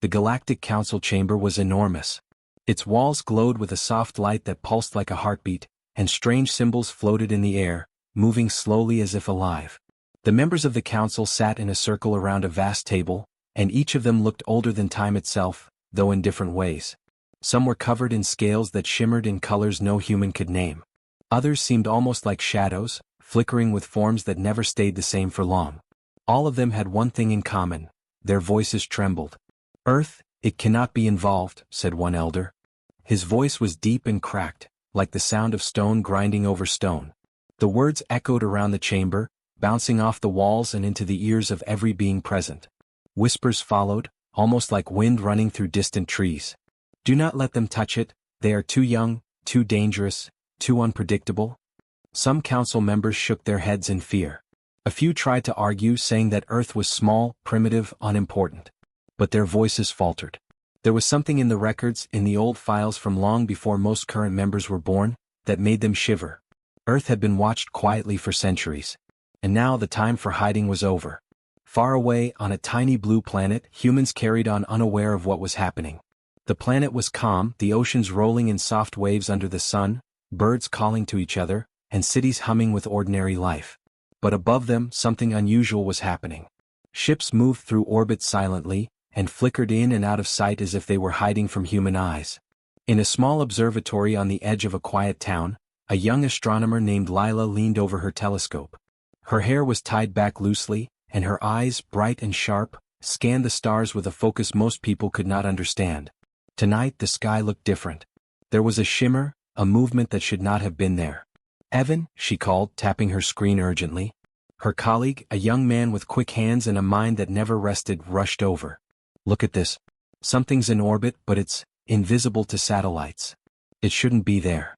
The Galactic Council chamber was enormous. Its walls glowed with a soft light that pulsed like a heartbeat, and strange symbols floated in the air, moving slowly as if alive. The members of the council sat in a circle around a vast table, and each of them looked older than time itself, though in different ways. Some were covered in scales that shimmered in colors no human could name. Others seemed almost like shadows, flickering with forms that never stayed the same for long. All of them had one thing in common: their voices trembled. "Earth, it cannot be involved," said one elder. His voice was deep and cracked, like the sound of stone grinding over stone. The words echoed around the chamber, bouncing off the walls and into the ears of every being present. Whispers followed, almost like wind running through distant trees. "Do not let them touch it, they are too young, too dangerous, too unpredictable." Some council members shook their heads in fear. A few tried to argue, saying that Earth was small, primitive, unimportant. But their voices faltered. There was something in the records, in the old files from long before most current members were born, that made them shiver. Earth had been watched quietly for centuries. And now the time for hiding was over. Far away, on a tiny blue planet, humans carried on unaware of what was happening. The planet was calm, the oceans rolling in soft waves under the sun, birds calling to each other, and cities humming with ordinary life. But above them, something unusual was happening. Ships moved through orbit silently, and flickered in and out of sight as if they were hiding from human eyes. In a small observatory on the edge of a quiet town, a young astronomer named Lila leaned over her telescope. Her hair was tied back loosely, and her eyes, bright and sharp, scanned the stars with a focus most people could not understand. Tonight the sky looked different. There was a shimmer, a movement that should not have been there. "Evan," she called, tapping her screen urgently. Her colleague, a young man with quick hands and a mind that never rested, rushed over. "Look at this. Something's in orbit, but it's invisible to satellites. It shouldn't be there."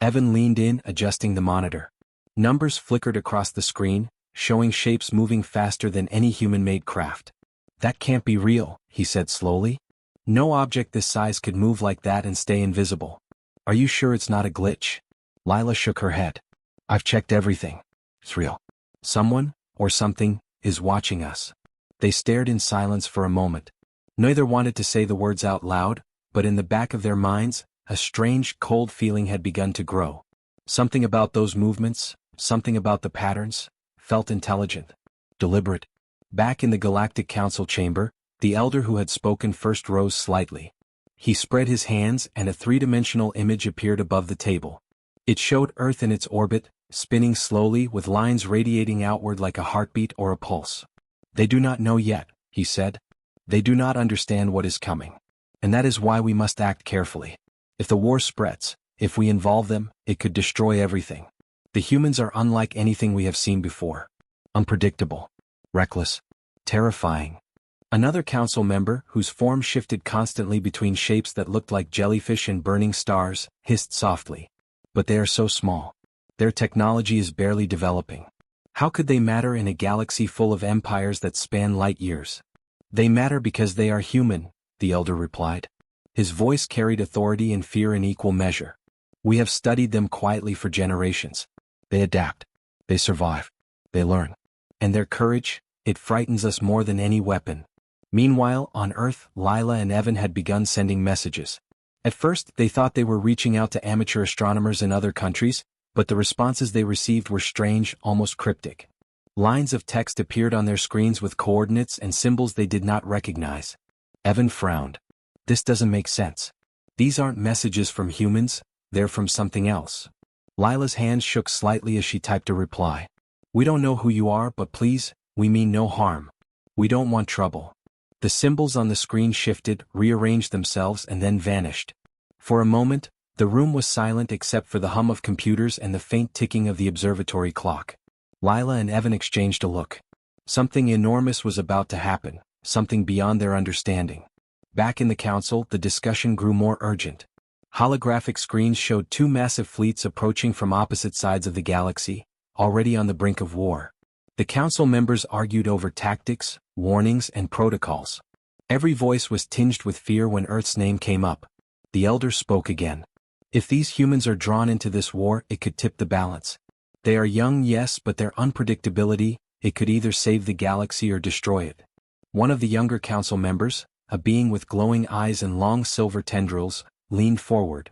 Evan leaned in, adjusting the monitor. Numbers flickered across the screen, showing shapes moving faster than any human-made craft. "That can't be real," he said slowly. "No object this size could move like that and stay invisible. Are you sure it's not a glitch?" Lila shook her head. "I've checked everything. It's real. Someone, or something, is watching us." They stared in silence for a moment. Neither wanted to say the words out loud, but in the back of their minds, a strange, cold feeling had begun to grow. Something about those movements, something about the patterns, felt intelligent, deliberate. Back in the Galactic Council chamber, the elder who had spoken first rose slightly. He spread his hands and a three-dimensional image appeared above the table. It showed Earth in its orbit, spinning slowly with lines radiating outward like a heartbeat or a pulse. "They do not know yet," he said. "They do not understand what is coming. And that is why we must act carefully. If the war spreads, if we involve them, it could destroy everything. The humans are unlike anything we have seen before. Unpredictable, reckless, terrifying." Another council member, whose form shifted constantly between shapes that looked like jellyfish and burning stars, hissed softly. "But they are so small. Their technology is barely developing. How could they matter in a galaxy full of empires that span light years?" "They matter because they are human," the elder replied. His voice carried authority and fear in equal measure. "We have studied them quietly for generations. They adapt. They survive. They learn. And their courage, it frightens us more than any weapon." Meanwhile, on Earth, Lila and Evan had begun sending messages. At first, they thought they were reaching out to amateur astronomers in other countries, but the responses they received were strange, almost cryptic. Lines of text appeared on their screens with coordinates and symbols they did not recognize. Evan frowned. "This doesn't make sense. These aren't messages from humans, they're from something else." Lila's hands shook slightly as she typed a reply. "We don't know who you are, but please, we mean no harm. We don't want trouble." The symbols on the screen shifted, rearranged themselves and then vanished. For a moment, the room was silent except for the hum of computers and the faint ticking of the observatory clock. Lila and Evan exchanged a look. Something enormous was about to happen, something beyond their understanding. Back in the council, the discussion grew more urgent. Holographic screens showed two massive fleets approaching from opposite sides of the galaxy, already on the brink of war. The council members argued over tactics, warnings, and protocols. Every voice was tinged with fear when Earth's name came up. The elder spoke again. "If these humans are drawn into this war, it could tip the balance. They are young, yes, but their unpredictability, it could either save the galaxy or destroy it." One of the younger council members, a being with glowing eyes and long silver tendrils, leaned forward.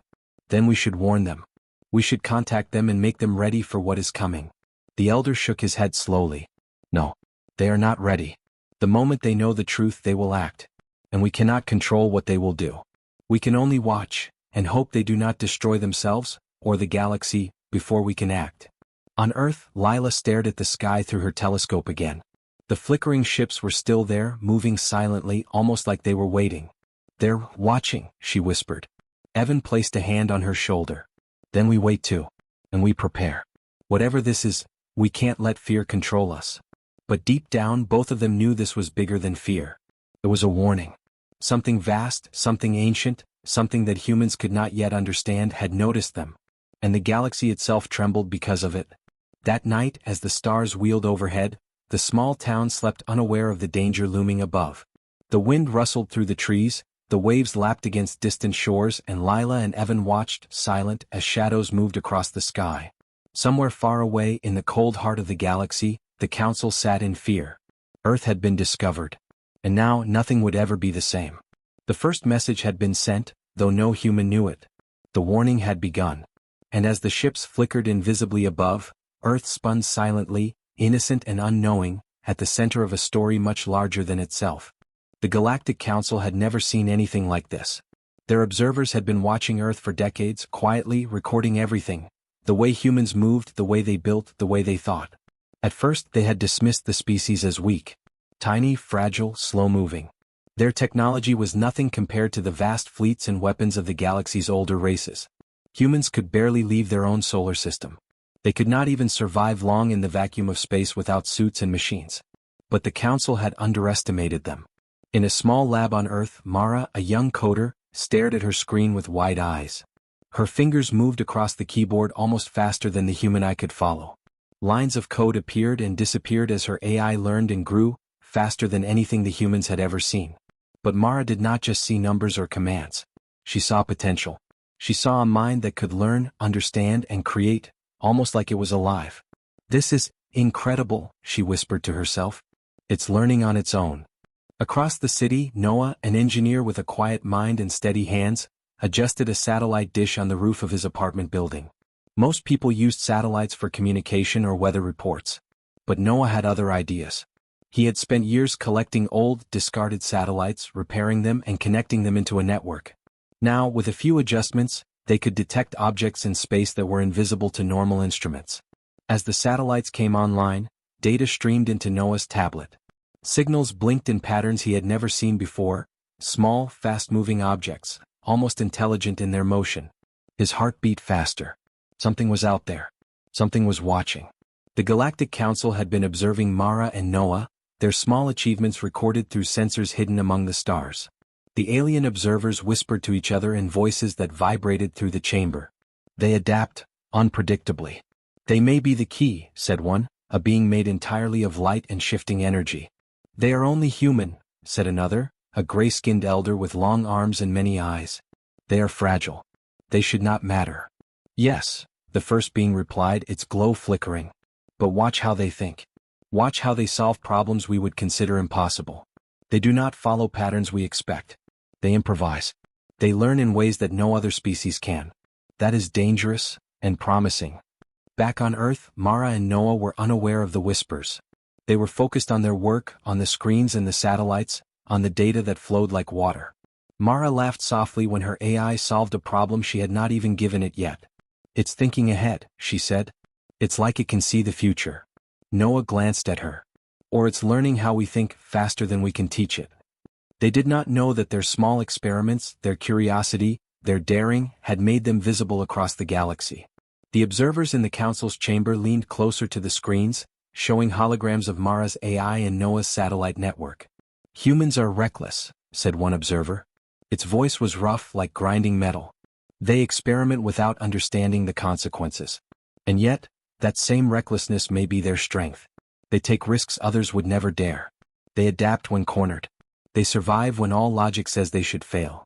Then we should warn them. We should contact them and make them ready for what is coming. The elder shook his head slowly. No. They are not ready. The moment they know the truth they will act. And we cannot control what they will do. We can only watch, and hope they do not destroy themselves, or the galaxy, before we can act. On Earth, Lila stared at the sky through her telescope again. The flickering ships were still there, moving silently, almost like they were waiting. They're watching, she whispered. Evan placed a hand on her shoulder. Then we wait too. And we prepare. Whatever this is, we can't let fear control us. But deep down, both of them knew this was bigger than fear. It was a warning. Something vast, something ancient, something that humans could not yet understand had noticed them. And the galaxy itself trembled because of it. That night, as the stars wheeled overhead, the small town slept unaware of the danger looming above. The wind rustled through the trees, the waves lapped against distant shores, and Lila and Evan watched, silent, as shadows moved across the sky. Somewhere far away in the cold heart of the galaxy, the council sat in fear. Earth had been discovered. And now nothing would ever be the same. The first message had been sent, though no human knew it. The warning had begun. And as the ships flickered invisibly above, Earth spun silently, innocent and unknowing, at the center of a story much larger than itself. The Galactic Council had never seen anything like this. Their observers had been watching Earth for decades, quietly recording everything. The way humans moved, the way they built, the way they thought. At first they had dismissed the species as weak. Tiny, fragile, slow-moving. Their technology was nothing compared to the vast fleets and weapons of the galaxy's older races. Humans could barely leave their own solar system. They could not even survive long in the vacuum of space without suits and machines. But the Council had underestimated them. In a small lab on Earth, Mara, a young coder, stared at her screen with wide eyes. Her fingers moved across the keyboard almost faster than the human eye could follow. Lines of code appeared and disappeared as her AI learned and grew, faster than anything the humans had ever seen. But Mara did not just see numbers or commands. She saw potential. She saw a mind that could learn, understand, and create, almost like it was alive. This is incredible, she whispered to herself. It's learning on its own. Across the city, Noah, an engineer with a quiet mind and steady hands, adjusted a satellite dish on the roof of his apartment building. Most people used satellites for communication or weather reports. But Noah had other ideas. He had spent years collecting old, discarded satellites, repairing them and connecting them into a network. Now, with a few adjustments, they could detect objects in space that were invisible to normal instruments. As the satellites came online, data streamed into Noah's tablet. Signals blinked in patterns he had never seen before, small, fast-moving objects, almost intelligent in their motion. His heart beat faster. Something was out there. Something was watching. The Galactic Council had been observing Mara and Noah, their small achievements recorded through sensors hidden among the stars. The alien observers whispered to each other in voices that vibrated through the chamber. They adapt, unpredictably. They may be the key, said one, a being made entirely of light and shifting energy. They are only human, said another, a gray-skinned elder with long arms and many eyes. They are fragile. They should not matter. Yes, the first being replied, its glow flickering. But watch how they think. Watch how they solve problems we would consider impossible. They do not follow patterns we expect. They improvise. They learn in ways that no other species can. That is dangerous and promising. Back on Earth, Mara and Noah were unaware of the whispers. They were focused on their work, on the screens and the satellites, on the data that flowed like water. Mara laughed softly when her AI solved a problem she had not even given it yet. It's thinking ahead, she said. It's like it can see the future. Noah glanced at her. Or it's learning how we think faster than we can teach it. They did not know that their small experiments, their curiosity, their daring, had made them visible across the galaxy. The observers in the council's chamber leaned closer to the screens, showing holograms of Mara's AI and Noah's satellite network. Humans are reckless, said one observer. Its voice was rough like grinding metal. They experiment without understanding the consequences. And yet, that same recklessness may be their strength. They take risks others would never dare. They adapt when cornered. They survive when all logic says they should fail.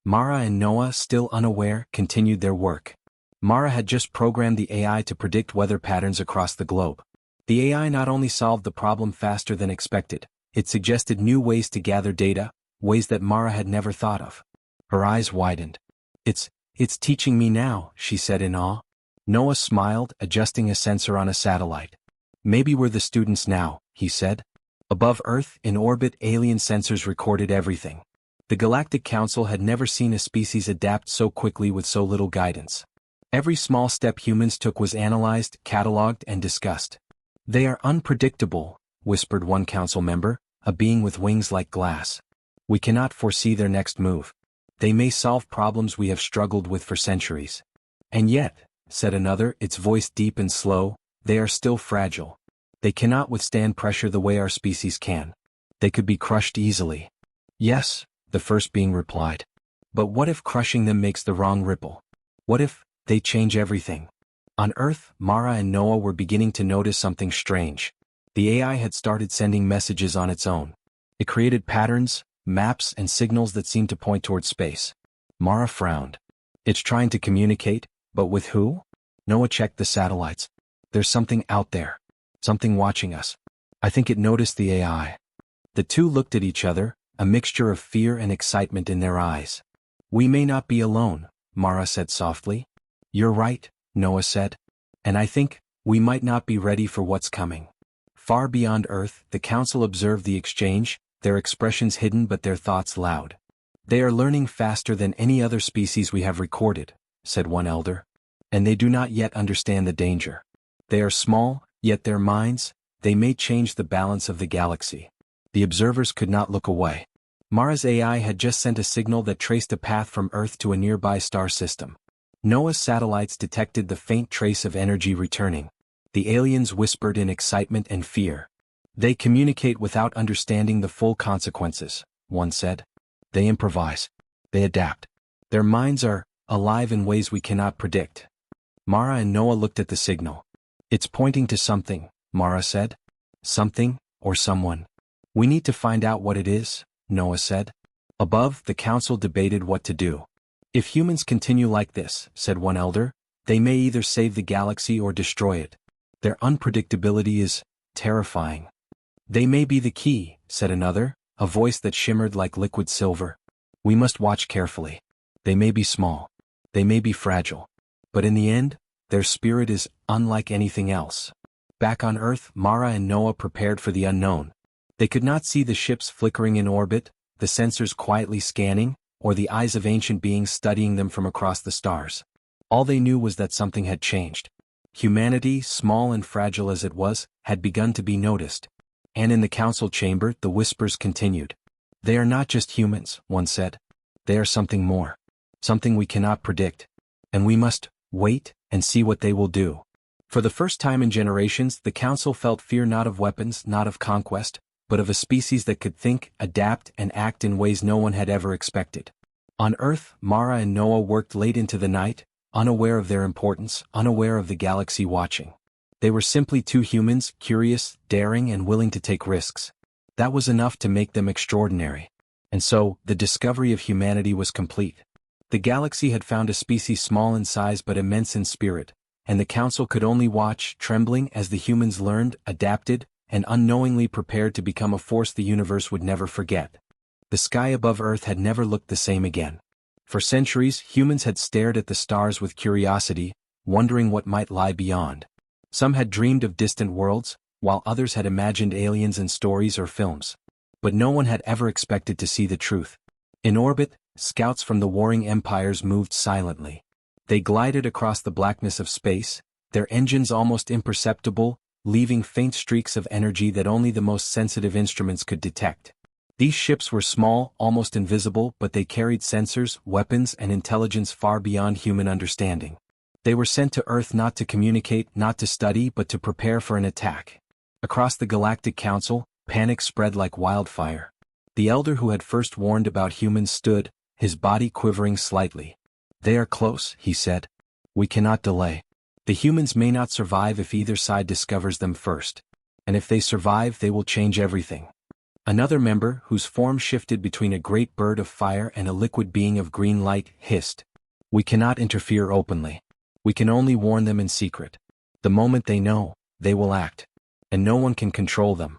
Mara and Noah, still unaware, continued their work. Mara had just programmed the AI to predict weather patterns across the globe. The AI not only solved the problem faster than expected, it suggested new ways to gather data, ways that Mara had never thought of. Her eyes widened. It's teaching me now, she said in awe. Noah smiled, adjusting a sensor on a satellite. Maybe we're the students now, he said. Above Earth, in orbit, alien sensors recorded everything. The Galactic Council had never seen a species adapt so quickly with so little guidance. Every small step humans took was analyzed, catalogued, and discussed. They are unpredictable, whispered one council member, a being with wings like glass. We cannot foresee their next move. They may solve problems we have struggled with for centuries. And yet, said another, its voice deep and slow, they are still fragile. They cannot withstand pressure the way our species can. They could be crushed easily. Yes, the first being replied. But what if crushing them makes the wrong ripple? What if they change everything? On Earth, Mara and Noah were beginning to notice something strange. The AI had started sending messages on its own. It created patterns, maps, and signals that seemed to point toward space. Mara frowned. It's trying to communicate, but with who? Noah checked the satellites. There's something out there. Something watching us. I think it noticed the AI. The two looked at each other, a mixture of fear and excitement in their eyes. We may not be alone, Mara said softly. You're right, Noah said. And I think we might not be ready for what's coming. Far beyond Earth, the council observed the exchange, their expressions hidden but their thoughts loud. They are learning faster than any other species we have recorded, said one elder. And they do not yet understand the danger. They are small, yet their minds, they may change the balance of the galaxy. The observers could not look away. Mara's AI had just sent a signal that traced a path from Earth to a nearby star system. Noah's satellites detected the faint trace of energy returning. The aliens whispered in excitement and fear. They communicate without understanding the full consequences, one said. They improvise. They adapt. Their minds are alive in ways we cannot predict. Mara and Noah looked at the signal. It's pointing to something, Mara said. Something, or someone. We need to find out what it is, Noah said. Above, the council debated what to do. If humans continue like this, said one elder, they may either save the galaxy or destroy it. Their unpredictability is terrifying. They may be the key, said another, a voice that shimmered like liquid silver. We must watch carefully. They may be small. They may be fragile. But in the end, their spirit is unlike anything else. Back on Earth, Mara and Noah prepared for the unknown. They could not see the ships flickering in orbit, the sensors quietly scanning, or the eyes of ancient beings studying them from across the stars. All they knew was that something had changed. Humanity, small and fragile as it was, had begun to be noticed. And in the council chamber, the whispers continued. They are not just humans, one said. They are something more. Something we cannot predict. And we must wait and see what they will do. For the first time in generations, the council felt fear not of weapons, not of conquest, but of a species that could think, adapt, and act in ways no one had ever expected. On Earth, Mara and Noah worked late into the night, unaware of their importance, unaware of the galaxy watching. They were simply two humans, curious, daring, and willing to take risks. That was enough to make them extraordinary. And so, the discovery of humanity was complete. The galaxy had found a species small in size but immense in spirit, and the council could only watch, trembling as the humans learned, adapted, and unknowingly prepared to become a force the universe would never forget. The sky above Earth had never looked the same again. For centuries, humans had stared at the stars with curiosity, wondering what might lie beyond. Some had dreamed of distant worlds, while others had imagined aliens in stories or films. But no one had ever expected to see the truth. In orbit, scouts from the warring empires moved silently. They glided across the blackness of space, their engines almost imperceptible, leaving faint streaks of energy that only the most sensitive instruments could detect. These ships were small, almost invisible, but they carried sensors, weapons, and intelligence far beyond human understanding. They were sent to Earth not to communicate, not to study, but to prepare for an attack. Across the Galactic Council, panic spread like wildfire. The elder who had first warned about humans stood, his body quivering slightly. They are close, he said. We cannot delay. The humans may not survive if either side discovers them first. And if they survive, they will change everything. Another member, whose form shifted between a great bird of fire and a liquid being of green light, hissed. We cannot interfere openly. We can only warn them in secret. The moment they know, they will act. And no one can control them.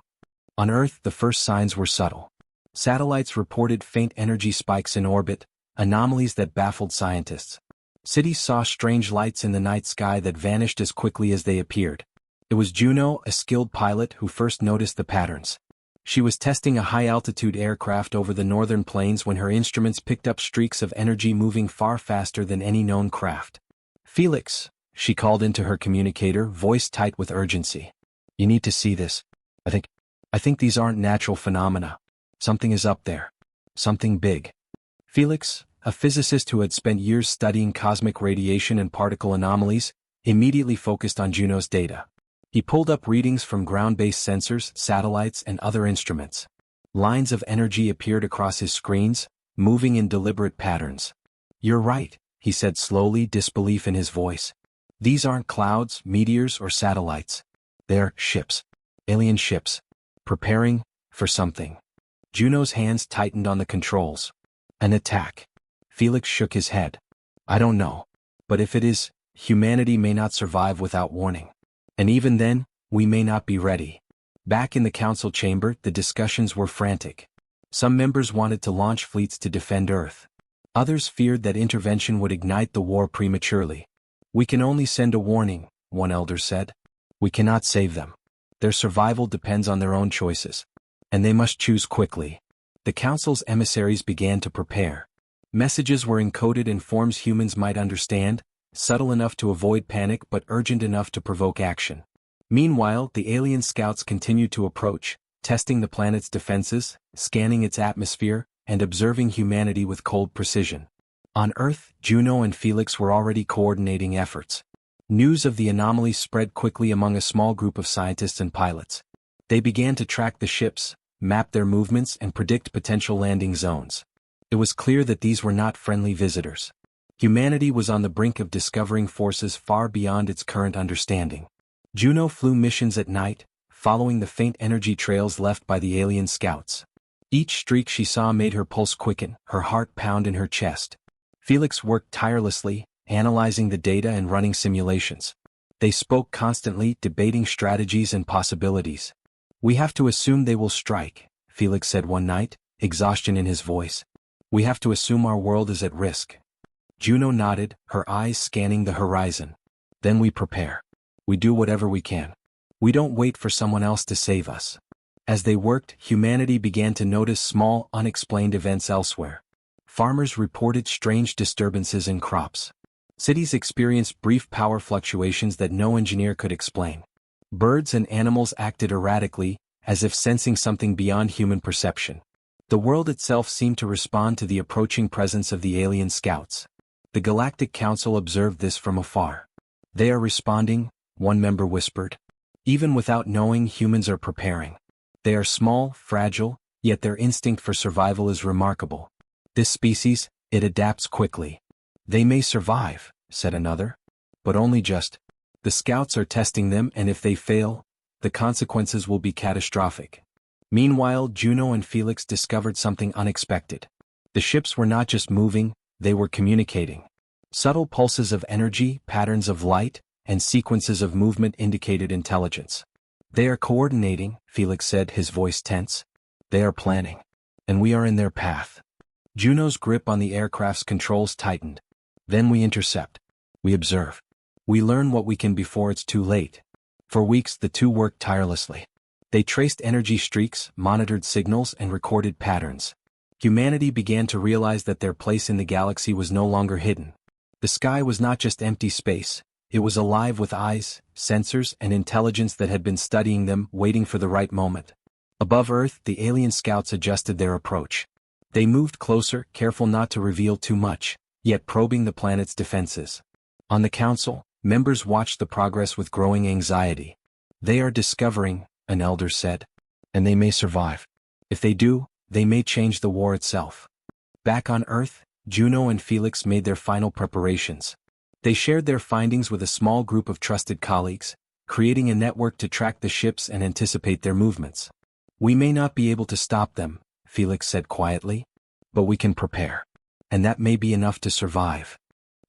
On Earth, the first signs were subtle. Satellites reported faint energy spikes in orbit, anomalies that baffled scientists. Cities saw strange lights in the night sky that vanished as quickly as they appeared. It was Juno, a skilled pilot, who first noticed the patterns. She was testing a high-altitude aircraft over the northern plains when her instruments picked up streaks of energy moving far faster than any known craft. "Felix," she called into her communicator, voice tight with urgency. "You need to see this. I think these aren't natural phenomena. Something is up there. Something big." Felix, a physicist who had spent years studying cosmic radiation and particle anomalies, immediately focused on Juno's data. He pulled up readings from ground-based sensors, satellites, and other instruments. Lines of energy appeared across his screens, moving in deliberate patterns. "You're right," he said slowly, disbelief in his voice. "These aren't clouds, meteors, or satellites. They're ships. Alien ships. Preparing for something." Juno's hands tightened on the controls. "An attack." Felix shook his head. "I don't know. But if it is, humanity may not survive without warning. And even then, we may not be ready." Back in the council chamber, the discussions were frantic. Some members wanted to launch fleets to defend Earth. Others feared that intervention would ignite the war prematurely. "We can only send a warning," one elder said. "We cannot save them. Their survival depends on their own choices. And they must choose quickly." The council's emissaries began to prepare. Messages were encoded in forms humans might understand, subtle enough to avoid panic but urgent enough to provoke action. Meanwhile, the alien scouts continued to approach, testing the planet's defenses, scanning its atmosphere, and observing humanity with cold precision. On Earth, Juno and Felix were already coordinating efforts. News of the anomaly spread quickly among a small group of scientists and pilots. They began to track the ships, map their movements, and predict potential landing zones. It was clear that these were not friendly visitors. Humanity was on the brink of discovering forces far beyond its current understanding. Juno flew missions at night, following the faint energy trails left by the alien scouts. Each streak she saw made her pulse quicken, her heart pound in her chest. Felix worked tirelessly, analyzing the data and running simulations. They spoke constantly, debating strategies and possibilities. "We have to assume they will strike," Felix said one night, exhaustion in his voice. "We have to assume our world is at risk." Juno nodded, her eyes scanning the horizon. "Then we prepare. We do whatever we can. We don't wait for someone else to save us." As they worked, humanity began to notice small, unexplained events elsewhere. Farmers reported strange disturbances in crops. Cities experienced brief power fluctuations that no engineer could explain. Birds and animals acted erratically, as if sensing something beyond human perception. The world itself seemed to respond to the approaching presence of the alien scouts. The Galactic Council observed this from afar. "They are responding," one member whispered. "Even without knowing, humans are preparing. They are small, fragile, yet their instinct for survival is remarkable. This species, it adapts quickly." "They may survive," said another. "But only just. The scouts are testing them, and if they fail, the consequences will be catastrophic." Meanwhile, Juno and Felix discovered something unexpected. The ships were not just moving, they were communicating. Subtle pulses of energy, patterns of light, and sequences of movement indicated intelligence. "They are coordinating," Felix said, his voice tense. "They are planning. And we are in their path." Juno's grip on the aircraft's controls tightened. "Then we intercept. We observe. We learn what we can before it's too late." For weeks the two worked tirelessly. They traced energy streaks, monitored signals, and recorded patterns. Humanity began to realize that their place in the galaxy was no longer hidden. The sky was not just empty space, it was alive with eyes, sensors, and intelligence that had been studying them, waiting for the right moment. Above Earth, the alien scouts adjusted their approach. They moved closer, careful not to reveal too much, yet probing the planet's defenses. On the council, members watched the progress with growing anxiety. "They are discovering," an elder said. "And they may survive. If they do, they may change the war itself." Back on Earth, Juno and Felix made their final preparations. They shared their findings with a small group of trusted colleagues, creating a network to track the ships and anticipate their movements. "We may not be able to stop them," Felix said quietly, "but we can prepare. And that may be enough to survive."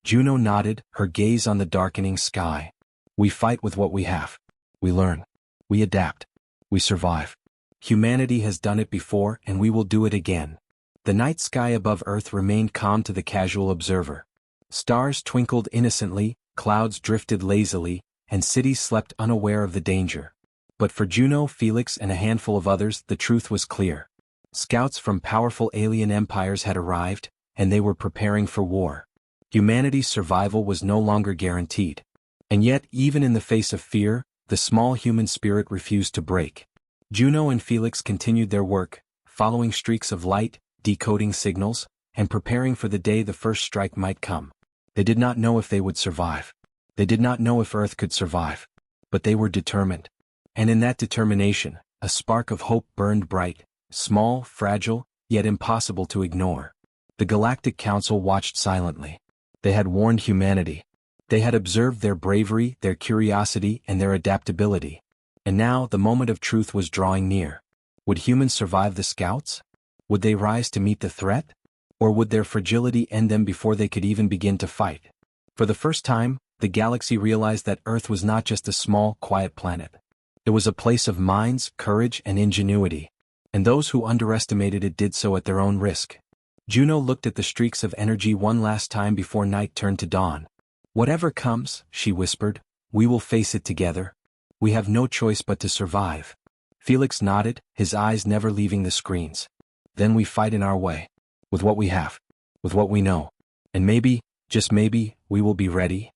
Juno nodded, her gaze on the darkening sky. "We fight with what we have. We learn. We adapt. We survive. Humanity has done it before and we will do it again. The night sky above Earth remained calm to the casual observer. Stars twinkled innocently, clouds drifted lazily, and cities slept unaware of the danger. But for Juno, Felix, and a handful of others, the truth was clear. Scouts from powerful alien empires had arrived, and they were preparing for war. Humanity's survival was no longer guaranteed. And yet, even in the face of fear, the small human spirit refused to break. Juno and Felix continued their work, following streaks of light, decoding signals, and preparing for the day the first strike might come. They did not know if they would survive. They did not know if Earth could survive. But they were determined. And in that determination, a spark of hope burned bright, small, fragile, yet impossible to ignore. The Galactic Council watched silently. They had warned humanity. They had observed their bravery, their curiosity, and their adaptability. And now the moment of truth was drawing near. Would humans survive the scouts? Would they rise to meet the threat? Or would their fragility end them before they could even begin to fight? For the first time, the galaxy realized that Earth was not just a small, quiet planet. It was a place of minds, courage, and ingenuity. And those who underestimated it did so at their own risk. Juno looked at the streaks of energy one last time before night turned to dawn. "Whatever comes," she whispered, "we will face it together. We have no choice but to survive." Felix nodded, his eyes never leaving the screens. "Then we fight in our way. With what we have. With what we know. And maybe, just maybe, we will be ready."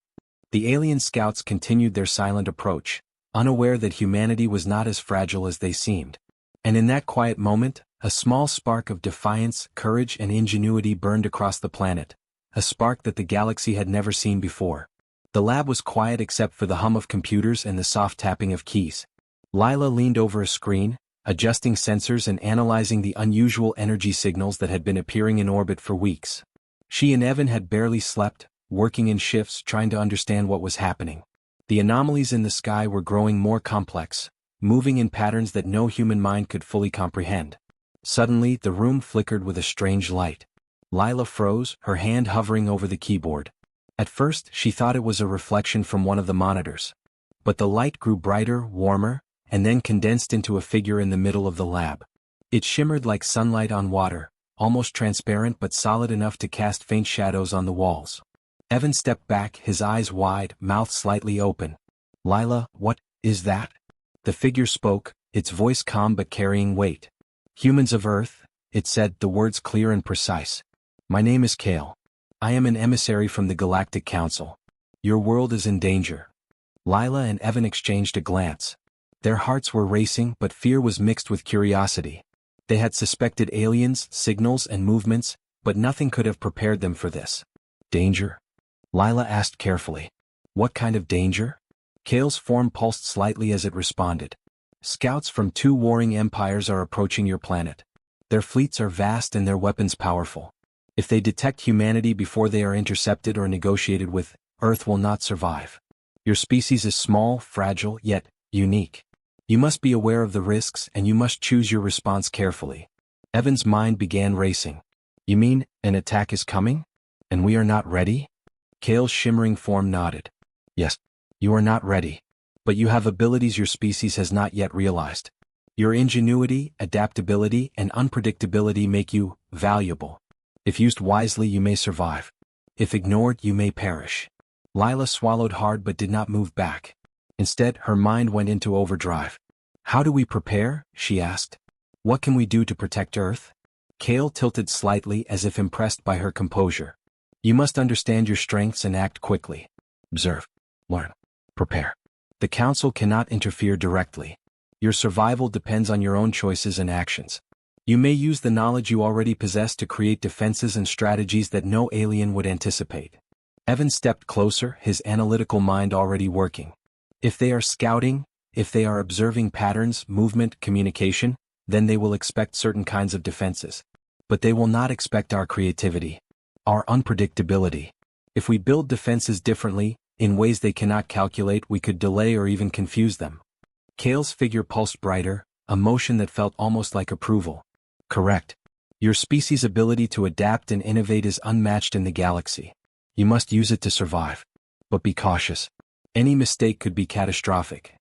The alien scouts continued their silent approach, unaware that humanity was not as fragile as they seemed. And in that quiet moment, a small spark of defiance, courage, and ingenuity burned across the planet, a spark that the galaxy had never seen before. The lab was quiet except for the hum of computers and the soft tapping of keys. Lila leaned over a screen, adjusting sensors and analyzing the unusual energy signals that had been appearing in orbit for weeks. She and Evan had barely slept, working in shifts trying to understand what was happening. The anomalies in the sky were growing more complex, moving in patterns that no human mind could fully comprehend. Suddenly, the room flickered with a strange light. Lila froze, her hand hovering over the keyboard. At first, she thought it was a reflection from one of the monitors. But the light grew brighter, warmer, and then condensed into a figure in the middle of the lab. It shimmered like sunlight on water, almost transparent but solid enough to cast faint shadows on the walls. Evan stepped back, his eyes wide, mouth slightly open. "Lila, what is that?" The figure spoke, its voice calm but carrying weight. "Humans of Earth," it said, the words clear and precise. "My name is Kale. I am an emissary from the Galactic Council. Your world is in danger." Lila and Evan exchanged a glance. Their hearts were racing, but fear was mixed with curiosity. They had suspected aliens, signals, and movements, but nothing could have prepared them for this. "Danger?" Lila asked carefully. "What kind of danger?" Kale's form pulsed slightly as it responded. "Scouts from 2 warring empires are approaching your planet. Their fleets are vast and their weapons powerful. If they detect humanity before they are intercepted or negotiated with, Earth will not survive. Your species is small, fragile, yet unique. You must be aware of the risks and you must choose your response carefully." Evan's mind began racing. "You mean, an attack is coming? And we are not ready?" Kale's shimmering form nodded. "Yes, you are not ready. But you have abilities your species has not yet realized. Your ingenuity, adaptability, and unpredictability make you valuable. If used wisely you may survive. If ignored you may perish." Lila swallowed hard but did not move back. Instead, her mind went into overdrive. "How do we prepare?" she asked. "What can we do to protect Earth?" Kale tilted slightly as if impressed by her composure. "You must understand your strengths and act quickly. Observe. Learn. Prepare. The Council cannot interfere directly. Your survival depends on your own choices and actions. You may use the knowledge you already possess to create defenses and strategies that no alien would anticipate." Evan stepped closer, his analytical mind already working. If they are scouting, if they are observing patterns, movement, communication, then they will expect certain kinds of defenses. But they will not expect our creativity, our unpredictability. If we build defenses differently, in ways they cannot calculate, we could delay or even confuse them. Kale's figure pulsed brighter, a motion that felt almost like approval. "Correct. Your species' ability to adapt and innovate is unmatched in the galaxy. You must use it to survive. But be cautious. Any mistake could be catastrophic."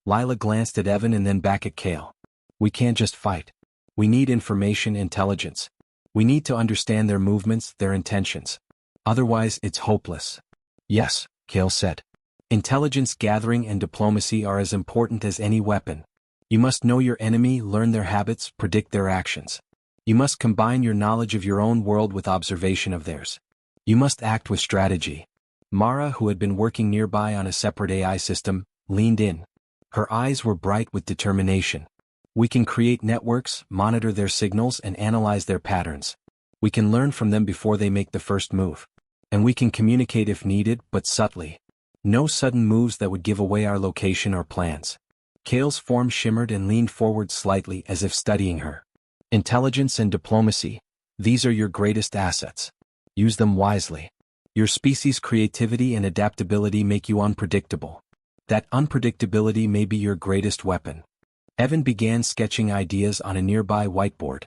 Lila glanced at Evan and then back at Kale. We can't just fight. We need information intelligence. We need to understand their movements, their intentions. Otherwise, it's hopeless. Yes, Kale said. Intelligence gathering and diplomacy are as important as any weapon. You must know your enemy, learn their habits, predict their actions. You must combine your knowledge of your own world with observation of theirs. You must act with strategy. Mara, who had been working nearby on a separate AI system, leaned in. Her eyes were bright with determination. We can create networks, monitor their signals, and analyze their patterns. We can learn from them before they make the first move. And we can communicate if needed, but subtly. No sudden moves that would give away our location or plans. Kale's form shimmered and leaned forward slightly as if studying her. Intelligence and diplomacy, these are your greatest assets. Use them wisely. Your species' creativity and adaptability make you unpredictable. That unpredictability may be your greatest weapon. Evan began sketching ideas on a nearby whiteboard.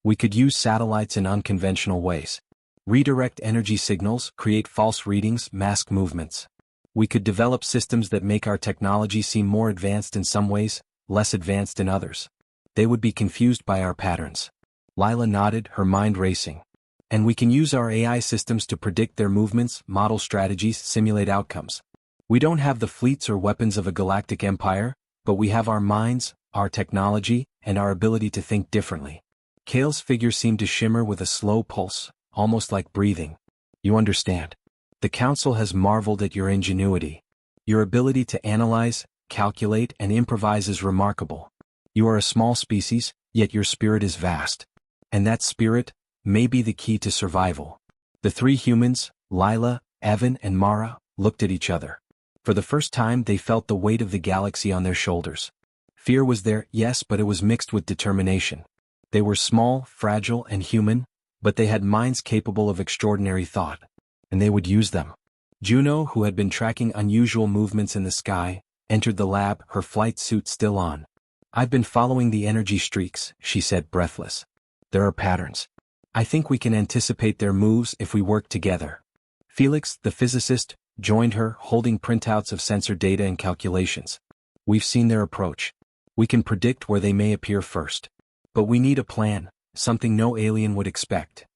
We could use satellites in unconventional ways. Redirect energy signals, create false readings, mask movements. We could develop systems that make our technology seem more advanced in some ways, less advanced in others. They would be confused by our patterns. Lila nodded, her mind racing. And we can use our AI systems to predict their movements, model strategies, simulate outcomes. We don't have the fleets or weapons of a galactic empire, but we have our minds, our technology, and our ability to think differently. Kale's figure seemed to shimmer with a slow pulse, almost like breathing. You understand. The Council has marveled at your ingenuity. Your ability to analyze, calculate, and improvise is remarkable. You are a small species, yet your spirit is vast. And that spirit may be the key to survival. The three humans, Lila, Evan, and Mara, looked at each other. For the first time they felt the weight of the galaxy on their shoulders. Fear was there, yes, but it was mixed with determination. They were small, fragile, and human, but they had minds capable of extraordinary thought. And they would use them. Juno, who had been tracking unusual movements in the sky, entered the lab, her flight suit still on. I've been following the energy streaks, she said, breathless. There are patterns. I think we can anticipate their moves if we work together. Felix, the physicist, joined her, holding printouts of sensor data and calculations. We've seen their approach. We can predict where they may appear first. But we need a plan, something no alien would expect.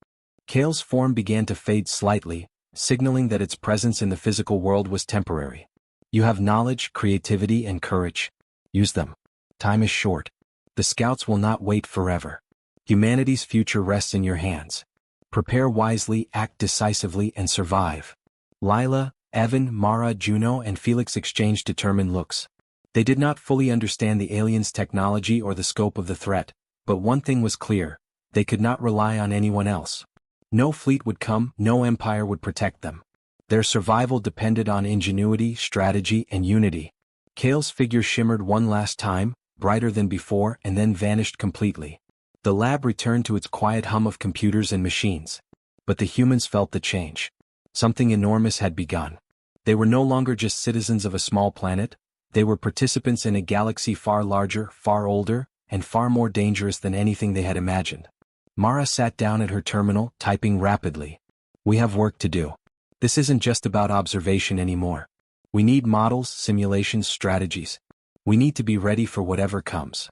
Kale's form began to fade slightly, signaling that its presence in the physical world was temporary. You have knowledge, creativity, and courage. Use them. Time is short. The scouts will not wait forever. Humanity's future rests in your hands. Prepare wisely, act decisively, and survive. Lila, Evan, Mara, Juno, and Felix exchanged determined looks. They did not fully understand the aliens' technology or the scope of the threat, but one thing was clear: they could not rely on anyone else. No fleet would come, no empire would protect them. Their survival depended on ingenuity, strategy, and unity. Kale's figure shimmered one last time, brighter than before, and then vanished completely. The lab returned to its quiet hum of computers and machines. But the humans felt the change. Something enormous had begun. They were no longer just citizens of a small planet. They were participants in a galaxy far larger, far older, and far more dangerous than anything they had imagined. Mara sat down at her terminal, typing rapidly. We have work to do. This isn't just about observation anymore. We need models, simulations, strategies. We need to be ready for whatever comes.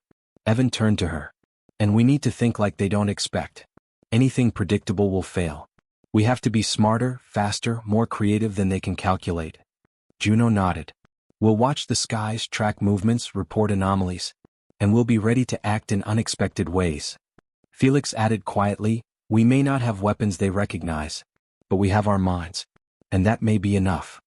Evan turned to her. And we need to think like they don't expect. Anything predictable will fail. We have to be smarter, faster, more creative than they can calculate. Juno nodded. We'll watch the skies, track movements, report anomalies. And we'll be ready to act in unexpected ways. Felix added quietly, we may not have weapons they recognize, but we have our minds. And that may be enough.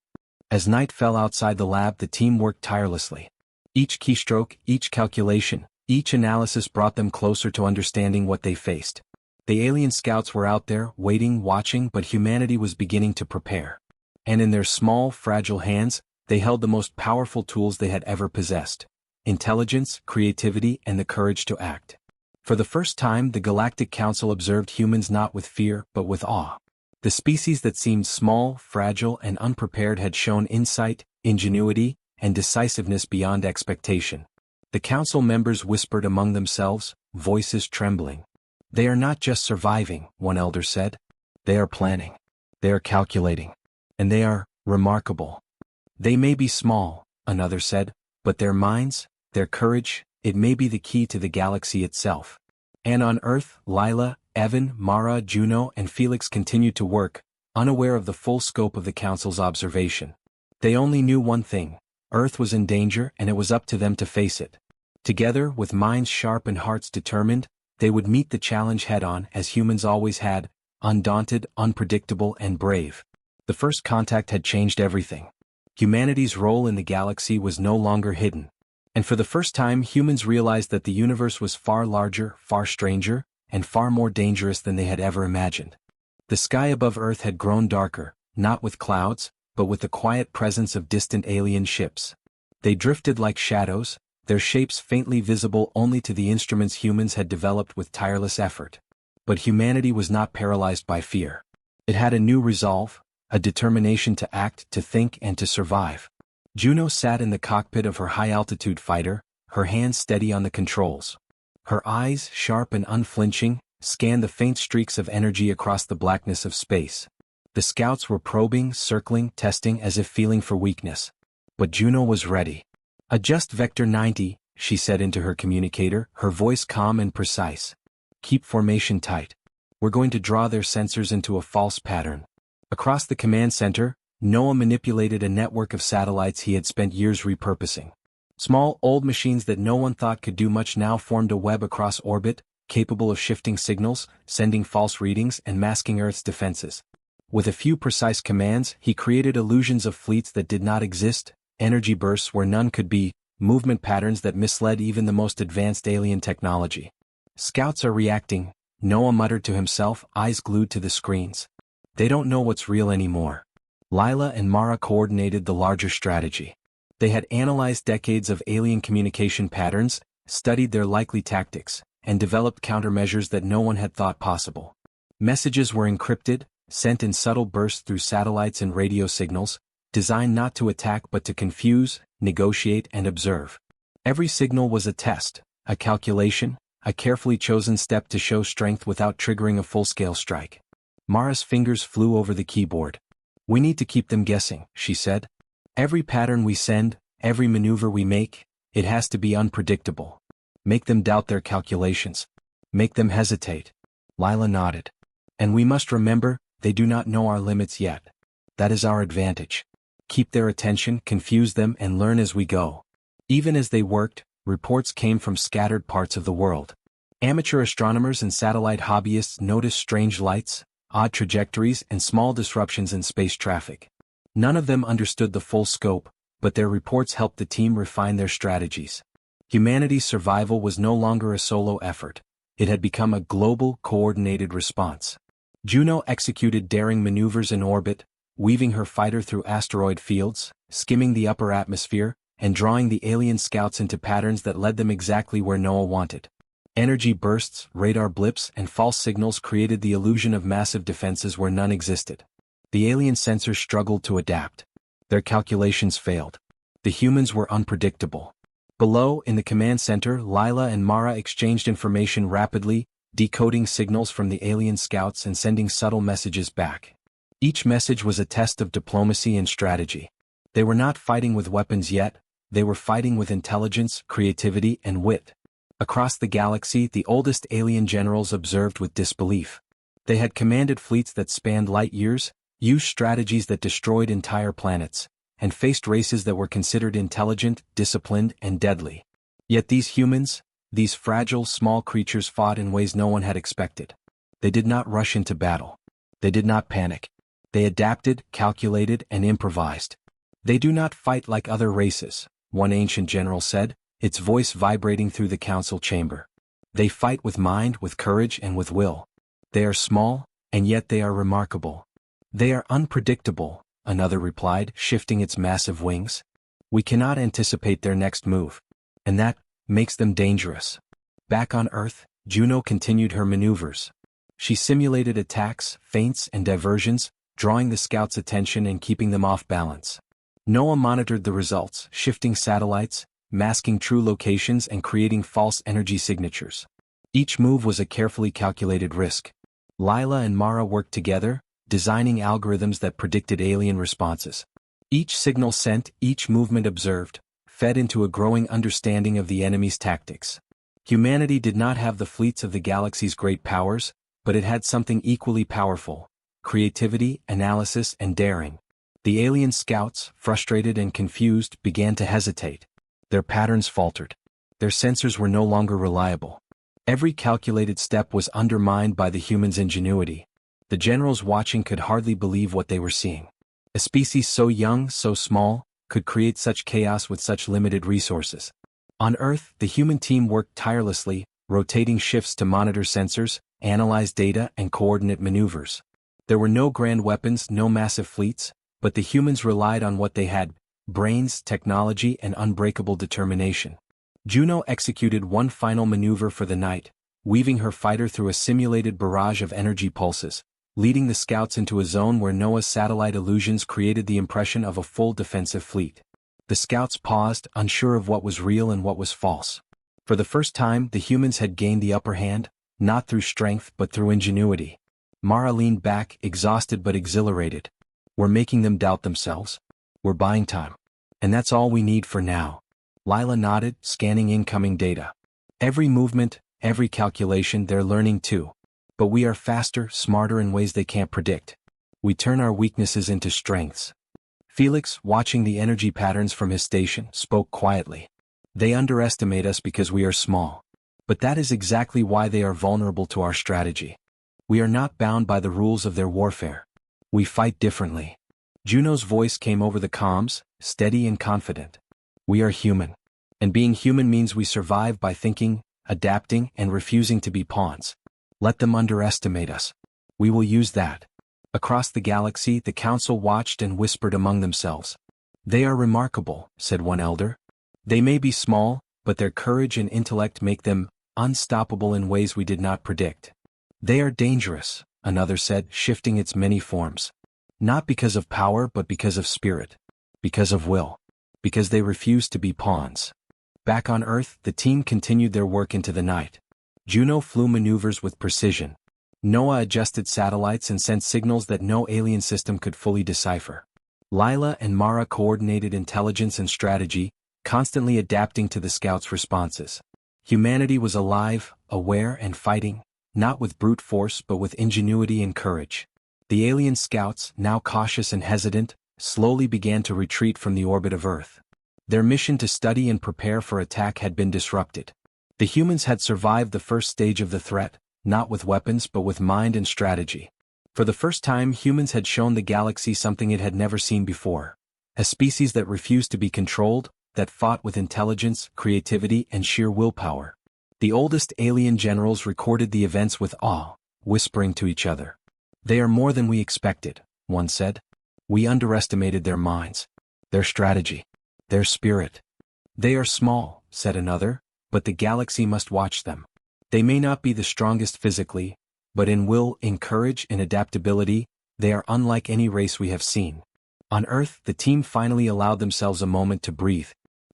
As night fell outside the lab, the team worked tirelessly. Each keystroke, each calculation, each analysis brought them closer to understanding what they faced. The alien scouts were out there, waiting, watching, but humanity was beginning to prepare. And in their small, fragile hands, they held the most powerful tools they had ever possessed: intelligence, creativity, and the courage to act. For the first time, the Galactic Council observed humans not with fear, but with awe. The species that seemed small, fragile, and unprepared had shown insight, ingenuity, and decisiveness beyond expectation. The council members whispered among themselves, voices trembling. They are not just surviving, one elder said. They are planning. They are calculating. And they are remarkable. They may be small, another said, but their minds, their courage, it may be the key to the galaxy itself. And on Earth, Lila, Evan, Mara, Juno, and Felix continued to work, unaware of the full scope of the Council's observation. They only knew one thing: Earth was in danger and it was up to them to face it. Together, with minds sharp and hearts determined, they would meet the challenge head-on as humans always had, undaunted, unpredictable, and brave. The first contact had changed everything. Humanity's role in the galaxy was no longer hidden. And for the first time, humans realized that the universe was far larger, far stranger, and far more dangerous than they had ever imagined. The sky above Earth had grown darker, not with clouds, but with the quiet presence of distant alien ships. They drifted like shadows, their shapes faintly visible only to the instruments humans had developed with tireless effort. But humanity was not paralyzed by fear. It had a new resolve, a determination to act, to think, and to survive. Juno sat in the cockpit of her high-altitude fighter, her hands steady on the controls. Her eyes, sharp and unflinching, scanned the faint streaks of energy across the blackness of space. The scouts were probing, circling, testing as if feeling for weakness. But Juno was ready. "Adjust Vector 90, she said into her communicator, her voice calm and precise. "Keep formation tight. We're going to draw their sensors into a false pattern." Across the command center, Noah manipulated a network of satellites he had spent years repurposing. Small, old machines that no one thought could do much now formed a web across orbit, capable of shifting signals, sending false readings, and masking Earth's defenses. With a few precise commands, he created illusions of fleets that did not exist, energy bursts where none could be, movement patterns that misled even the most advanced alien technology. "Scouts are reacting," Noah muttered to himself, eyes glued to the screens. "They don't know what's real anymore." Lila and Mara coordinated the larger strategy. They had analyzed decades of alien communication patterns, studied their likely tactics, and developed countermeasures that no one had thought possible. Messages were encrypted, sent in subtle bursts through satellites and radio signals, designed not to attack but to confuse, negotiate, and observe. Every signal was a test, a calculation, a carefully chosen step to show strength without triggering a full-scale strike. Mara's fingers flew over the keyboard. "We need to keep them guessing," she said. "Every pattern we send, every maneuver we make, it has to be unpredictable. Make them doubt their calculations. Make them hesitate." Lila nodded. "And we must remember, they do not know our limits yet. That is our advantage. Keep their attention, confuse them, and learn as we go." Even as they worked, reports came from scattered parts of the world. Amateur astronomers and satellite hobbyists noticed strange lights, odd trajectories, and small disruptions in space traffic. None of them understood the full scope, but their reports helped the team refine their strategies. Humanity's survival was no longer a solo effort. It had become a global, coordinated response. Juno executed daring maneuvers in orbit, weaving her fighter through asteroid fields, skimming the upper atmosphere, and drawing the alien scouts into patterns that led them exactly where Noah wanted. Energy bursts, radar blips, and false signals created the illusion of massive defenses where none existed. The alien sensors struggled to adapt. Their calculations failed. The humans were unpredictable. Below, in the command center, Lila and Mara exchanged information rapidly, decoding signals from the alien scouts and sending subtle messages back. Each message was a test of diplomacy and strategy. They were not fighting with weapons yet, they were fighting with intelligence, creativity, and wit. Across the galaxy, the oldest alien generals observed with disbelief. They had commanded fleets that spanned light years, used strategies that destroyed entire planets, and faced races that were considered intelligent, disciplined, and deadly. Yet these humans, these fragile, small creatures fought in ways no one had expected. They did not rush into battle. They did not panic. They adapted, calculated, and improvised. "They do not fight like other races," one ancient general said, its voice vibrating through the council chamber. "They fight with mind, with courage, and with will. They are small, and yet they are remarkable." "They are unpredictable," another replied, shifting its massive wings. "We cannot anticipate their next move. And that makes them dangerous." Back on Earth, Juno continued her maneuvers. She simulated attacks, feints, and diversions, drawing the scouts' attention and keeping them off balance. Noah monitored the results, shifting satellites, masking true locations, and creating false energy signatures. Each move was a carefully calculated risk. Lila and Mara worked together, designing algorithms that predicted alien responses. Each signal sent, each movement observed, fed into a growing understanding of the enemy's tactics. Humanity did not have the fleets of the galaxy's great powers, but it had something equally powerful: creativity, analysis, and daring. The alien scouts, frustrated and confused, began to hesitate. Their patterns faltered. Their sensors were no longer reliable. Every calculated step was undermined by the humans' ingenuity. The generals watching could hardly believe what they were seeing. A species so young, so small, could create such chaos with such limited resources. On Earth, the human team worked tirelessly, rotating shifts to monitor sensors, analyze data, and coordinate maneuvers. There were no grand weapons, no massive fleets, but the humans relied on what they had: brains, technology, and unbreakable determination. Juno executed one final maneuver for the night, weaving her fighter through a simulated barrage of energy pulses, leading the scouts into a zone where Noah's satellite illusions created the impression of a full defensive fleet. The scouts paused, unsure of what was real and what was false. For the first time, the humans had gained the upper hand, not through strength but through ingenuity. Mara leaned back, exhausted but exhilarated. "We're making them doubt themselves. We're buying time. And that's all we need for now." Lila nodded, scanning incoming data. "Every movement, every calculation, they're learning too. But we are faster, smarter in ways they can't predict. We turn our weaknesses into strengths." Felix, watching the energy patterns from his station, spoke quietly. "They underestimate us because we are small. But that is exactly why they are vulnerable to our strategy. We are not bound by the rules of their warfare. We fight differently." Juno's voice came over the comms, steady and confident. "We are human. And being human means we survive by thinking, adapting, and refusing to be pawns. Let them underestimate us. We will use that." Across the galaxy, the council watched and whispered among themselves. "They are remarkable," said one elder. "They may be small, but their courage and intellect make them unstoppable in ways we did not predict." "They are dangerous," another said, shifting its many forms. "Not because of power but because of spirit. Because of will. Because they refuse to be pawns." Back on Earth, the team continued their work into the night. Juno flew maneuvers with precision. Noah adjusted satellites and sent signals that no alien system could fully decipher. Lila and Mara coordinated intelligence and strategy, constantly adapting to the scouts' responses. Humanity was alive, aware, and fighting, not with brute force but with ingenuity and courage. The alien scouts, now cautious and hesitant, slowly began to retreat from the orbit of Earth. Their mission to study and prepare for attack had been disrupted. The humans had survived the first stage of the threat, not with weapons but with mind and strategy. For the first time, humans had shown the galaxy something it had never seen before: a species that refused to be controlled, that fought with intelligence, creativity, and sheer willpower. The oldest alien generals recorded the events with awe, whispering to each other. "They are more than we expected," one said. "We underestimated their minds, their strategy, their spirit." "They are small," said another, "but the galaxy must watch them. They may not be the strongest physically, but in will, in courage, in adaptability, they are unlike any race we have seen." On Earth, the team finally allowed themselves a moment to breathe.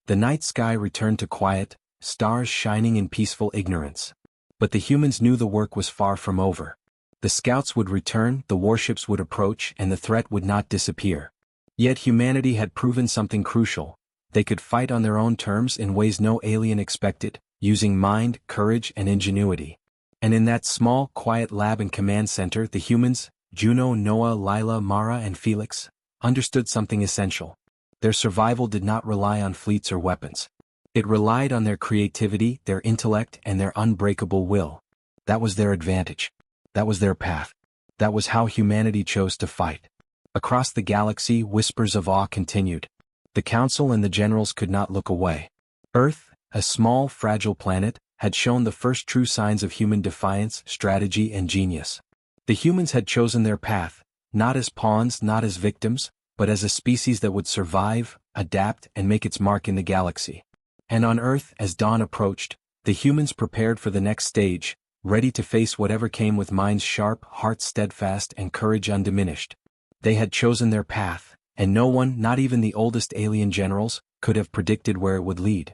The night sky returned to quiet, stars shining in peaceful ignorance. But the humans knew the work was far from over. The scouts would return, the warships would approach, and the threat would not disappear. Yet humanity had proven something crucial: they could fight on their own terms in ways no alien expected, using mind, courage, and ingenuity. And in that small, quiet lab and command center, the humans, Juno, Noah, Lila, Mara, and Felix, understood something essential. Their survival did not rely on fleets or weapons. It relied on their creativity, their intellect, and their unbreakable will. That was their advantage. That was their path. That was how humanity chose to fight. Across the galaxy, whispers of awe continued. The council and the generals could not look away. Earth, a small, fragile planet, had shown the first true signs of human defiance, strategy, and genius. The humans had chosen their path, not as pawns, not as victims, but as a species that would survive, adapt, and make its mark in the galaxy. And on Earth, as dawn approached, the humans prepared for the next stage, ready to face whatever came with minds sharp, hearts steadfast, and courage undiminished. They had chosen their path, and no one, not even the oldest alien generals, could have predicted where it would lead.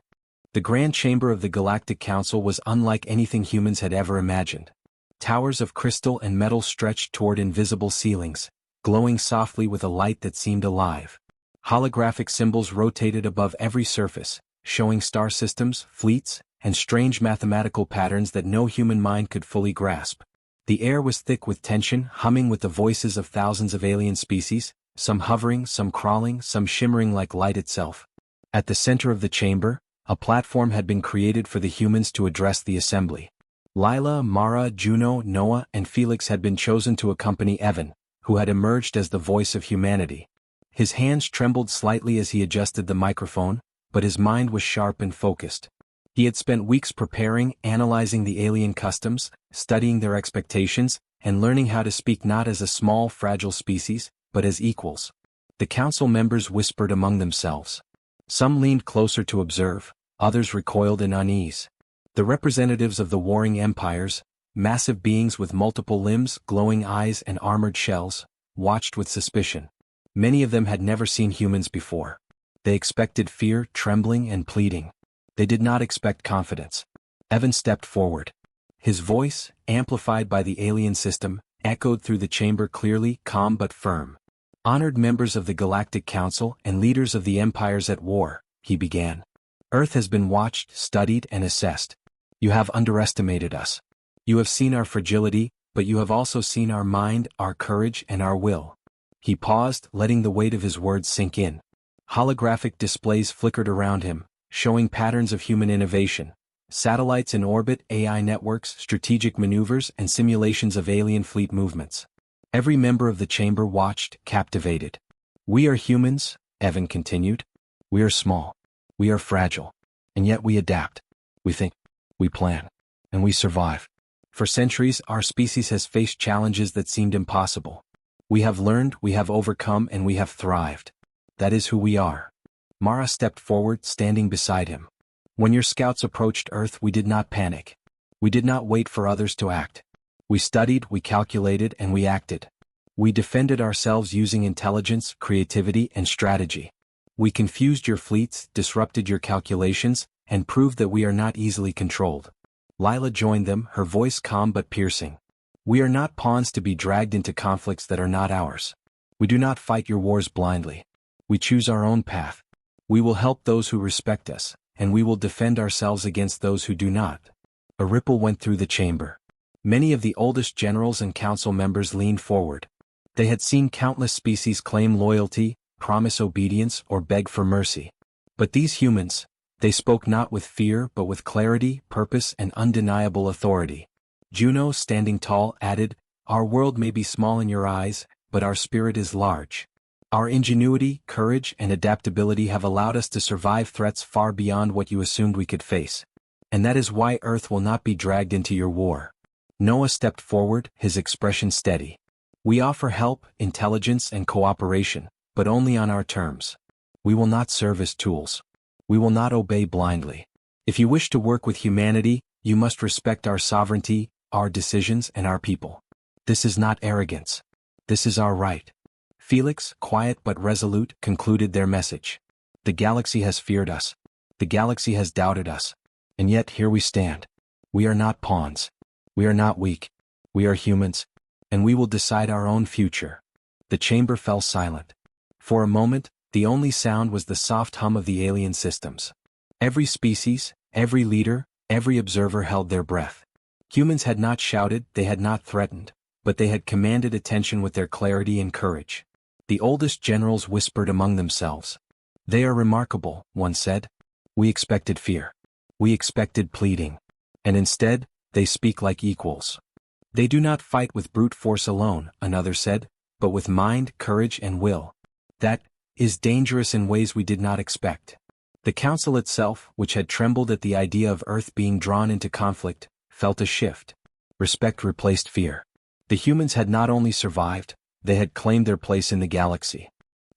The Grand Chamber of the Galactic Council was unlike anything humans had ever imagined. Towers of crystal and metal stretched toward invisible ceilings, glowing softly with a light that seemed alive. Holographic symbols rotated above every surface, showing star systems, fleets, and strange mathematical patterns that no human mind could fully grasp. The air was thick with tension, humming with the voices of thousands of alien species, some hovering, some crawling, some shimmering like light itself. At the center of the chamber, a platform had been created for the humans to address the assembly. Lila, Mara, Juno, Noah, and Felix had been chosen to accompany Evan, who had emerged as the voice of humanity. His hands trembled slightly as he adjusted the microphone, but his mind was sharp and focused. He had spent weeks preparing, analyzing the alien customs, studying their expectations, and learning how to speak not as a small, fragile species, but as equals. The council members whispered among themselves. Some leaned closer to observe, others recoiled in unease. The representatives of the warring empires, massive beings with multiple limbs, glowing eyes, and armored shells, watched with suspicion. Many of them had never seen humans before. They expected fear, trembling, and pleading. They did not expect confidence. Evan stepped forward. His voice, amplified by the alien system, echoed through the chamber clearly, calm but firm. "Honored members of the Galactic Council and leaders of the empires at war," he began. "Earth has been watched, studied, and assessed. You have underestimated us. You have seen our fragility, but you have also seen our mind, our courage, and our will." He paused, letting the weight of his words sink in. Holographic displays flickered around him, showing patterns of human innovation. Satellites in orbit, AI networks, strategic maneuvers, and simulations of alien fleet movements. Every member of the chamber watched, captivated. "We are humans," Evan continued. "We are small. We are fragile. And yet we adapt. We think. We plan. And we survive. For centuries, our species has faced challenges that seemed impossible. We have learned, we have overcome, and we have thrived. That is who we are." Mara stepped forward, standing beside him. "When your scouts approached Earth, we did not panic. We did not wait for others to act. We studied, we calculated, and we acted. We defended ourselves using intelligence, creativity, and strategy. We confused your fleets, disrupted your calculations, and proved that we are not easily controlled." Lila joined them, her voice calm but piercing. "We are not pawns to be dragged into conflicts that are not ours. We do not fight your wars blindly. We choose our own path. We will help those who respect us, and we will defend ourselves against those who do not." A ripple went through the chamber. Many of the oldest generals and council members leaned forward. They had seen countless species claim loyalty, promise obedience, or beg for mercy. But these humans, they spoke not with fear but with clarity, purpose, and undeniable authority. Juno, standing tall, added, "Our world may be small in your eyes, but our spirit is large. Our ingenuity, courage, and adaptability have allowed us to survive threats far beyond what you assumed we could face. And that is why Earth will not be dragged into your war." Noah stepped forward, his expression steady. "We offer help, intelligence, and cooperation, but only on our terms. We will not serve as tools. We will not obey blindly. If you wish to work with humanity, you must respect our sovereignty, our decisions, and our people. This is not arrogance. This is our right." Felix, quiet but resolute, concluded their message. "The galaxy has feared us. The galaxy has doubted us. And yet here we stand. We are not pawns. We are not weak. We are humans. And we will decide our own future." The chamber fell silent. For a moment, the only sound was the soft hum of the alien systems. Every species, every leader, every observer held their breath. Humans had not shouted, they had not threatened, but they had commanded attention with their clarity and courage. The oldest generals whispered among themselves. "They are remarkable," one said. "We expected fear. We expected pleading. And instead, they speak like equals." "They do not fight with brute force alone," another said, "but with mind, courage, and will. That is dangerous in ways we did not expect." The council itself, which had trembled at the idea of Earth being drawn into conflict, felt a shift. Respect replaced fear. The humans had not only survived, they had claimed their place in the galaxy.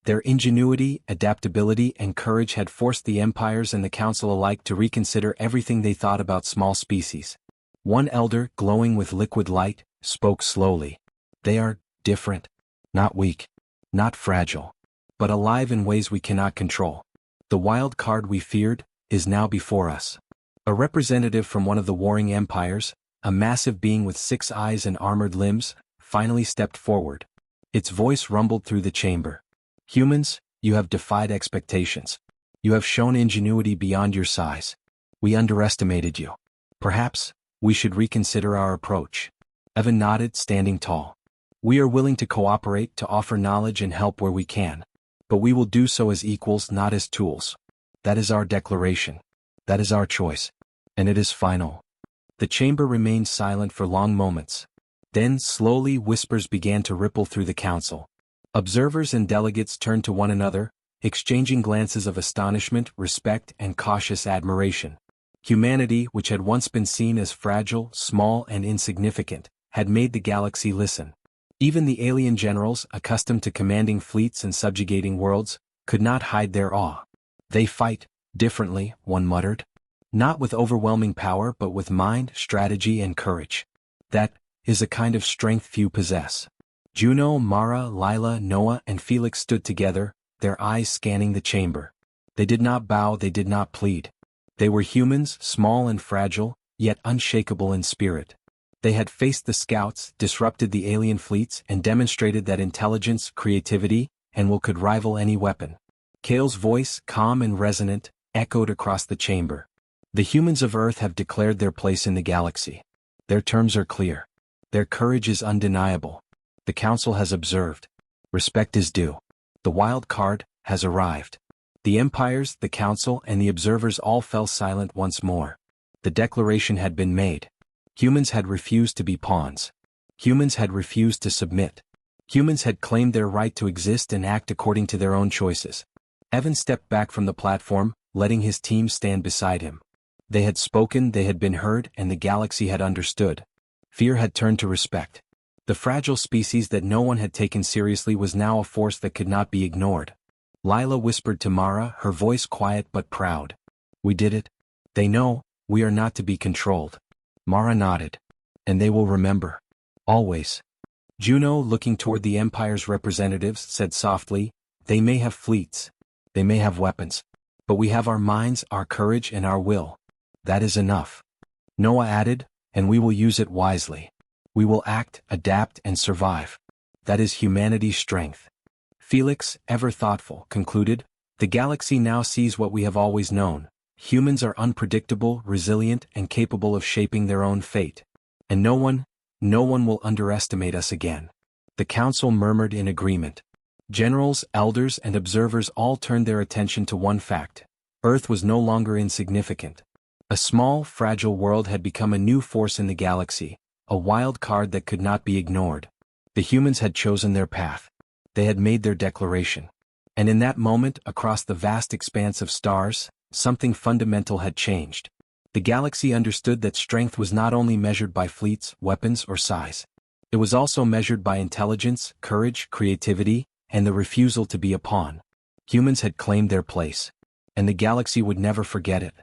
Their ingenuity, adaptability, and courage had forced the empires and the council alike to reconsider everything they thought about small species. One elder, glowing with liquid light, spoke slowly. "They are different. Not weak. Not fragile. But alive in ways we cannot control. The wild card we feared is now before us." A representative from one of the warring empires, a massive being with 6 eyes and armored limbs, finally stepped forward. Its voice rumbled through the chamber. "Humans, You have defied expectations. You have shown ingenuity beyond your size. We underestimated you. Perhaps, we should reconsider our approach. Evan nodded, standing tall. We are willing to cooperate, to offer knowledge and help where we can. But we will do so as equals, not as tools. That is our declaration. That is our choice. And it is final. The chamber remained silent for long moments. Then, slowly, whispers began to ripple through the council. Observers and delegates turned to one another, exchanging glances of astonishment, respect, and cautious admiration. Humanity, which had once been seen as fragile, small, and insignificant, had made the galaxy listen. Even the alien generals, accustomed to commanding fleets and subjugating worlds, could not hide their awe. They fight differently, one muttered. Not with overwhelming power but with mind, strategy, and courage. That is a kind of strength few possess. Juno, Mara, Lila, Noah, and Felix stood together, their eyes scanning the chamber. They did not bow, they did not plead. They were humans, small and fragile, yet unshakable in spirit. They had faced the scouts, disrupted the alien fleets, and demonstrated that intelligence, creativity, and will could rival any weapon. Kale's voice, calm and resonant, echoed across the chamber. The humans of Earth have declared their place in the galaxy. Their terms are clear. Their courage is undeniable. The Council has observed. Respect is due. The wild card has arrived. The empires, the Council, and the observers all fell silent once more. The declaration had been made. Humans had refused to be pawns. Humans had refused to submit. Humans had claimed their right to exist and act according to their own choices. Evan stepped back from the platform, letting his team stand beside him. They had spoken, they had been heard, and the galaxy had understood. Fear had turned to respect. The fragile species that no one had taken seriously was now a force that could not be ignored. Lila whispered to Mara, her voice quiet but proud. We did it. They know, we are not to be controlled. Mara nodded. And they will remember. Always. Juno, looking toward the Empire's representatives, said softly, they may have fleets. They may have weapons. But we have our minds, our courage, and our will. That is enough. Noah added, and we will use it wisely. We will act, adapt, and survive. That is humanity's strength. Felix, ever thoughtful, concluded, the galaxy now sees what we have always known. Humans are unpredictable, resilient, and capable of shaping their own fate. And no one will underestimate us again. The Council murmured in agreement. Generals, elders, and observers all turned their attention to one fact. Earth was no longer insignificant. A small, fragile world had become a new force in the galaxy, a wild card that could not be ignored. The humans had chosen their path. They had made their declaration. And in that moment, across the vast expanse of stars, something fundamental had changed. The galaxy understood that strength was not only measured by fleets, weapons, or size. It was also measured by intelligence, courage, creativity, and the refusal to be a pawn. Humans had claimed their place. And the galaxy would never forget it.